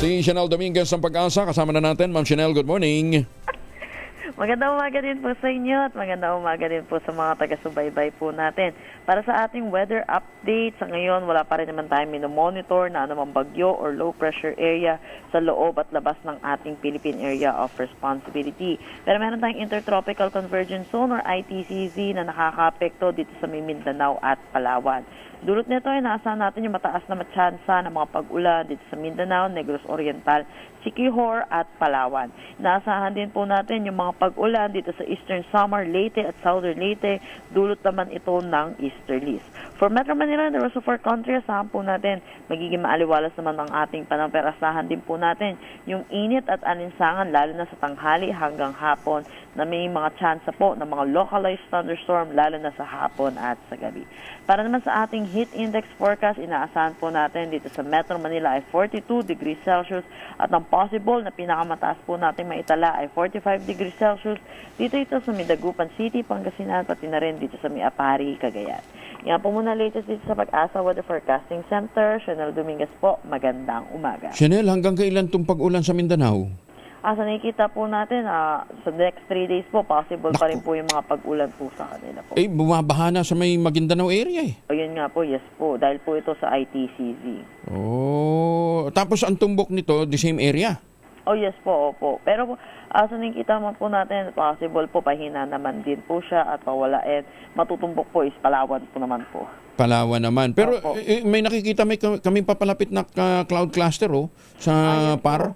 Si Chanel Dominguez ng Pag-asa. Kasama na natin. Ma'am Chanel, good morning. Magandang umaga din po sa inyo at magandang umaga din po sa mga taga-subaybay po natin. Para sa ating weather update, sa ngayon wala pa rin naman tayong minomonitor na anumang bagyo or low pressure area sa loob at labas ng ating Philippine Area of Responsibility. Pero meron tayong Intertropical Convergence Zone or ITCZ na nakakaapekto dito sa Mindanao at Palawan. Dulot nito ay naasahan natin yung mataas na matsansa ng mga pag-ulan dito sa Mindanao, Negros Oriental, Siquijor at Palawan. Naasahan din po natin yung mga pag-ulan dito sa Eastern Samar, Leyte at Southern Leyte. Dulot naman ito ng easterlies. For Metro Manila and the rest of our country, asahan po natin magiging maaliwalas naman ang ating panahon. Pero asahan din po natin yung init at alinsangan lalo na sa tanghali hanggang hapon na may mga tsansa po ng mga localized thunderstorm lalo na sa hapon at sa gabi. Para naman sa ating heat index forecast, inaasahan po natin dito sa Metro Manila ay 42 degrees Celsius at ang possible na pinakamataas po natin maitala ay 45 degrees Celsius. Dito ito sa Mindagupan City, Pangasinan, pati na rin dito sa Miapari, Cagayan. Yan po muna latest dito sa Pag-asa Weather Forecasting Center. Chanel Dominguez po, magandang umaga. Chanel, hanggang kailan itong pag-ulan sa Mindanao? Sa nakikita po natin, sa next 3 days po, possible pa rin po yung mga pag-ulan po sa kanila po. Bumabaha na sa may Maguindanao area eh. Ayun nga po, yes po, dahil po ito sa ITCZ. Oh, tapos ang tumbok nito, the same area? Oh yes po, opo. Pero sa nakikita mo po natin, possible po, pahina naman din po siya at pawala. And matutumbok po is Palawan po naman po. Palawan naman. Pero Opo. may nakikita, kami papalapit na cloud cluster sa PAR.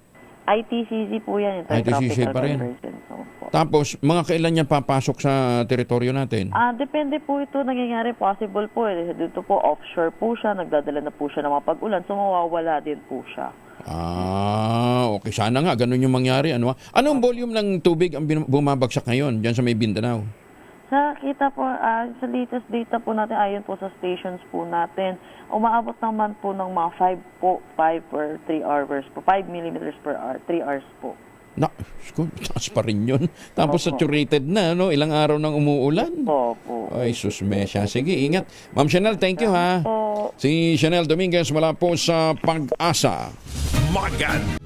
ITCZ po yan. ITCZ pa rin. Opo. Tapos, mga kailan yan papasok sa teritoryo natin? Depende po ito nangyayari. Possible po. Dito po offshore po siya. Nagdadala na po siya ng mga pag-ulan. So mawawala din po siya. Okay. Sana nga, ganun yung mangyari. Anong volume ng tubig ang bumabagsak ngayon dyan sa may Mindanao? Sa kita po, sa latest data po natin, ayon po sa stations po natin, umaabot naman po ng mga 5 per 3 hours po. 5 millimeters per hour, 3 hours po. Taas pa rin yun. Tapos Opo. saturated na, ilang araw nang umuulan. Opo. Ay, susmesya. Sige, ingat. Ma'am Chanel, thank you ha. Po. Si Chanel Dominguez mula po sa Pag-asa. Maganda